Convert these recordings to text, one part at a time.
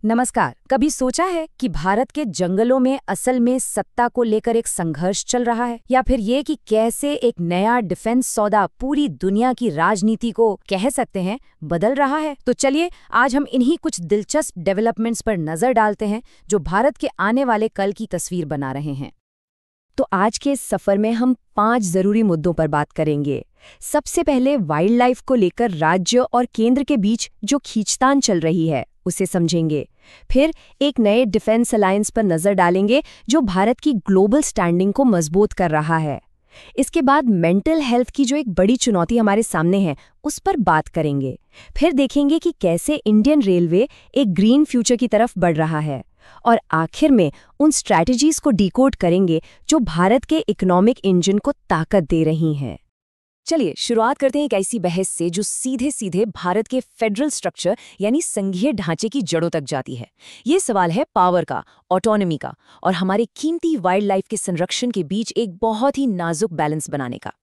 नमस्कार। कभी सोचा है कि भारत के जंगलों में असल में सत्ता को लेकर एक संघर्ष चल रहा है, या फिर ये कि कैसे एक नया डिफेंस सौदा पूरी दुनिया की राजनीति को कह सकते हैं बदल रहा है? तो चलिए आज हम इन्हीं कुछ दिलचस्प डेवलपमेंट्स पर नजर डालते हैं जो भारत के आने वाले कल की तस्वीर बना रहे हैं। तो आज के इस सफर में हम 5 जरूरी मुद्दों पर बात करेंगे। सबसे पहले वाइल्ड लाइफ को लेकर राज्य और केंद्र के बीच जो खींचतान चल रही है उसे समझेंगे। फिर एक नए डिफेंस अलायंस पर नजर डालेंगे जो भारत की ग्लोबल स्टैंडिंग को मजबूत कर रहा है। इसके बाद मेंटल हेल्थ की जो एक बड़ी चुनौती हमारे सामने है उस पर बात करेंगे। फिर देखेंगे कि कैसे इंडियन रेलवे एक ग्रीन फ्यूचर की तरफ बढ़ रहा है। और आखिर में उन स्ट्रैटेजीज को डिकोड करेंगे जो भारत के इकोनॉमिक इंजन को ताकत दे रही हैं। चलिए शुरुआत करते हैं एक ऐसी बहस से जो सीधे सीधे भारत के फेडरल स्ट्रक्चर यानी संघीय ढांचे की जड़ों तक जाती है। ये सवाल है पावर का, ऑटोनॉमी का और हमारे कीमती वाइल्ड लाइफ के संरक्षण के बीच एक बहुत ही नाजुक बैलेंस बनाने का।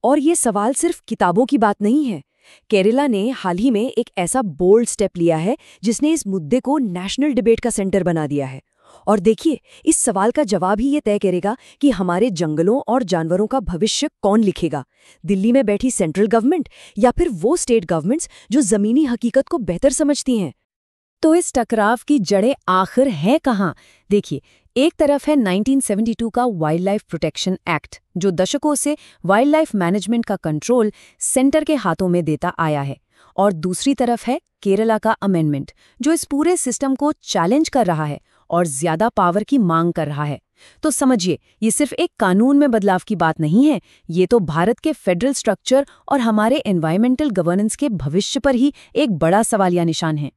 और ये सवाल सिर्फ किताबों की बात नहीं है। केरला ने हाल ही में एक ऐसा बोल्ड स्टेप लिया है जिसने इस मुद्दे को नेशनल डिबेट का सेंटर बना दिया है। और देखिए, इस सवाल का जवाब ही ये तय करेगा कि हमारे जंगलों और जानवरों का भविष्य कौन लिखेगा, दिल्ली में बैठी सेंट्रल गवर्नमेंट या फिर वो स्टेट गवर्नमेंट्स जो जमीनी हकीकत को बेहतर समझती हैं। तो इस टकराव की जड़ें आखिर है कहाँ? देखिए, एक तरफ है 1972 का वाइल्ड लाइफ प्रोटेक्शन एक्ट जो दशकों से वाइल्ड लाइफ मैनेजमेंट का कंट्रोल सेंटर के हाथों में देता आया है, और दूसरी तरफ है केरला का अमेंडमेंट जो इस पूरे सिस्टम को चैलेंज कर रहा है और ज्यादा पावर की मांग कर रहा है। तो समझिए, ये सिर्फ एक कानून में बदलाव की बात नहीं है, ये तो भारत के फेडरल स्ट्रक्चर और हमारे एनवायरमेंटल गवर्नेंस के भविष्य पर ही एक बड़ा सवालिया निशान है।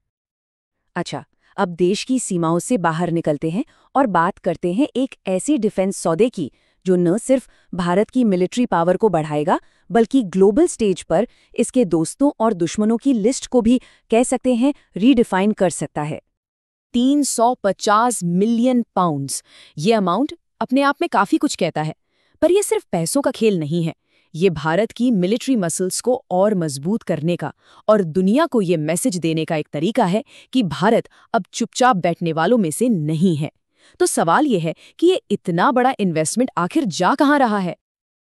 अच्छा, अब देश की सीमाओं से बाहर निकलते हैं और बात करते हैं एक ऐसी डिफेंस सौदे की जो न सिर्फ भारत की मिलिट्री पावर को बढ़ाएगा बल्कि ग्लोबल स्टेज पर इसके दोस्तों और दुश्मनों की लिस्ट को भी कह सकते हैं रीडिफाइन कर सकता है। 350 मिलियन पाउंड्स, ये अमाउंट अपने आप में काफी कुछ कहता है, पर यह सिर्फ पैसों का खेल नहीं है। ये भारत की मिलिट्री मसल्स को और मजबूत करने का और दुनिया को ये मैसेज देने का एक तरीका है कि भारत अब चुपचाप बैठने वालों में से नहीं है। तो सवाल ये है कि ये इतना बड़ा इन्वेस्टमेंट आखिर जा कहाँ रहा है?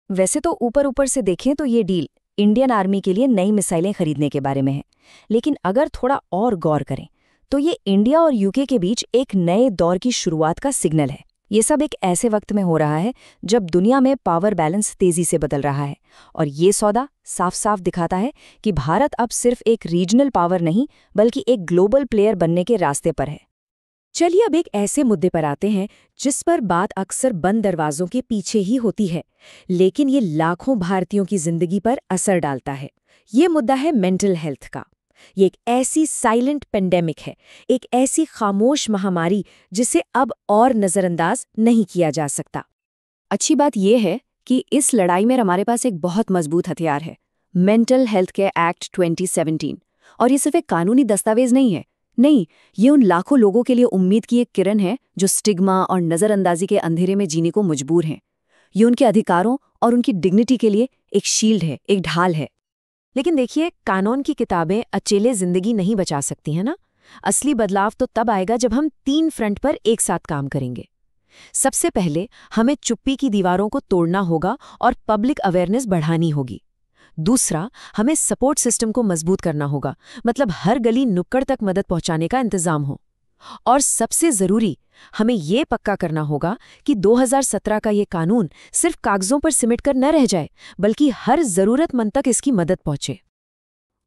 वैसे तो ऊपर ऊपर से देखें तो ये डील इंडियन आर्मी के लिए नई मिसाइलें खरीदने के बारे में है, लेकिन अगर थोड़ा और गौर करें तो ये इंडिया और यूके के बीच एक नए दौर की शुरुआत का सिग्नल है। ये सब एक ऐसे वक्त में हो रहा है जब दुनिया में पावर बैलेंस तेजी से बदल रहा है, और ये सौदा साफ साफ दिखाता है कि भारत अब सिर्फ एक रीजनल पावर नहीं बल्कि एक ग्लोबल प्लेयर बनने के रास्ते पर है। चलिए अब एक ऐसे मुद्दे पर आते हैं जिस पर बात अक्सर बंद दरवाजों के पीछे ही होती है, लेकिन ये लाखों भारतीयों की जिंदगी पर असर डालता है। ये मुद्दा है मेंटल हेल्थ का। ये एक ऐसी साइलेंट पेंडेमिक है, एक ऐसी खामोश महामारी जिसे अब और नजरअंदाज नहीं किया जा सकता। अच्छी बात यह है कि इस लड़ाई में हमारे पास एक बहुत मजबूत हथियार है, मेंटल हेल्थ केयर एक्ट 2017। और ये सिर्फ एक कानूनी दस्तावेज नहीं, ये उन लाखों लोगों के लिए उम्मीद की एक किरण है जो स्टिग्मा और नजरअंदाजी के अंधेरे में जीने को मजबूर हैं। ये उनके अधिकारों और उनकी डिग्निटी के लिए एक शील्ड है, एक ढाल है। लेकिन देखिए, कानून की किताबें अकेले जिंदगी नहीं बचा सकती हैं ना। असली बदलाव तो तब आएगा जब हम 3 फ्रंट पर एक साथ काम करेंगे। सबसे पहले हमें चुप्पी की दीवारों को तोड़ना होगा और पब्लिक अवेयरनेस बढ़ानी होगी। दूसरा, हमें सपोर्ट सिस्टम को मजबूत करना होगा, मतलब हर गली नुक्कड़ तक मदद पहुंचाने का इंतजाम हो। और सबसे जरूरी, हमें ये पक्का करना होगा कि 2017 का ये कानून सिर्फ कागजों पर सिमट कर न रह जाए बल्कि हर जरूरतमंद तक इसकी मदद पहुंचे।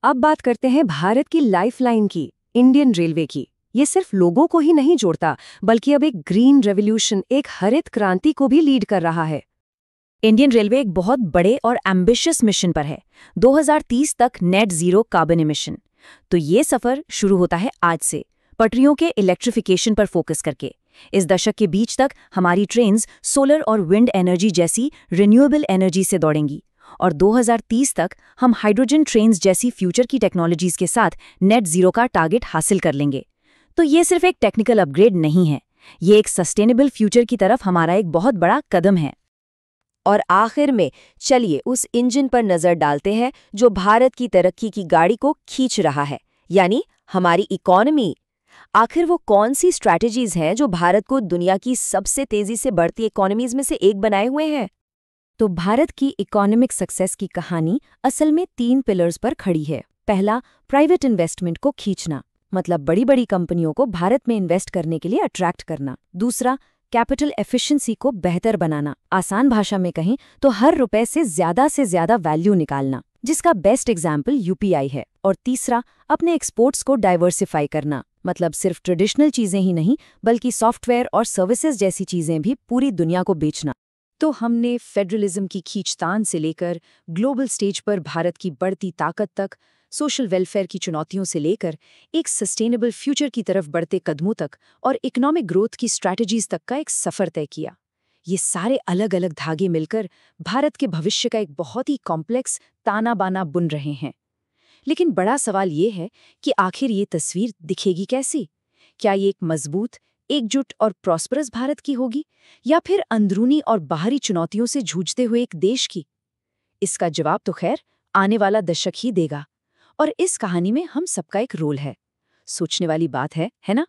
अब बात करते हैं भारत की लाइफलाइन की, इंडियन रेलवे की। ये सिर्फ लोगों को ही नहीं जोड़ता बल्कि अब एक ग्रीन रेवोल्यूशन, एक हरित क्रांति को भी लीड कर रहा है। इंडियन रेलवे एक बहुत बड़े और एम्बिशियस मिशन पर है, 2030 तक नेट जीरो कार्बन इमिशन। तो ये सफर शुरू होता है आज से, पटरियों के इलेक्ट्रिफिकेशन पर फोकस करके। इस दशक के बीच तक हमारी ट्रेन्स सोलर और विंड एनर्जी जैसी रिन्यूएबल एनर्जी से दौड़ेंगी, और 2030 तक हम हाइड्रोजन ट्रेन्स जैसी फ्यूचर की टेक्नोलॉजीज के साथ नेट जीरो का टारगेट हासिल कर लेंगे। तो ये सिर्फ एक टेक्निकल अपग्रेड नहीं है, ये एक सस्टेनेबल फ्यूचर की तरफ हमारा एक बहुत बड़ा कदम है। और आखिर में चलिए उस इंजन पर नजर डालते हैं जो भारत की तरक्की की गाड़ी को खींच रहा है, यानी हमारी इकोनॉमी। आखिर वो कौन सी स्ट्रैटेजीज हैं जो भारत को दुनिया की सबसे तेजी से बढ़ती इकोनॉमीज में से एक बनाए हुए हैं? तो भारत की इकोनॉमिक सक्सेस की कहानी असल में 3 पिलर्स पर खड़ी है। पहला, प्राइवेट इन्वेस्टमेंट को खींचना, मतलब बड़ी बड़ी कंपनियों को भारत में इन्वेस्ट करने के लिए अट्रैक्ट करना। दूसरा, कैपिटल एफिशिएंसी को बेहतर बनाना, आसान भाषा में कहें तो हर रुपए से ज्यादा वैल्यू निकालना, जिसका बेस्ट एग्जाम्पल यूपीआई है। और तीसरा, अपने एक्सपोर्ट्स को डाइवर्सिफाई करना, मतलब सिर्फ ट्रेडिशनल चीजें ही नहीं बल्कि सॉफ्टवेयर और सर्विसेज जैसी चीजें भी पूरी दुनिया को बेचना। तो हमने फेडरलिज्म की खींचतान से लेकर ग्लोबल स्टेज पर भारत की बढ़ती ताकत तक, सोशल वेलफेयर की चुनौतियों से लेकर एक सस्टेनेबल फ्यूचर की तरफ बढ़ते कदमों तक और इकोनॉमिक ग्रोथ की स्ट्रैटेजीज तक का एक सफर तय किया। ये सारे अलग अलग धागे मिलकर भारत के भविष्य का एक बहुत ही कॉम्प्लेक्स ताना बाना बुन रहे हैं। लेकिन बड़ा सवाल ये है कि आखिर ये तस्वीर दिखेगी कैसी? क्या ये एक मजबूत, एकजुट और प्रॉस्परस भारत की होगी, या फिर अंदरूनी और बाहरी चुनौतियों से जूझते हुए एक देश की? इसका जवाब तो खैर आने वाला दशक ही देगा। और इस कहानी में हम सबका एक रोल है। सोचने वाली बात है ना?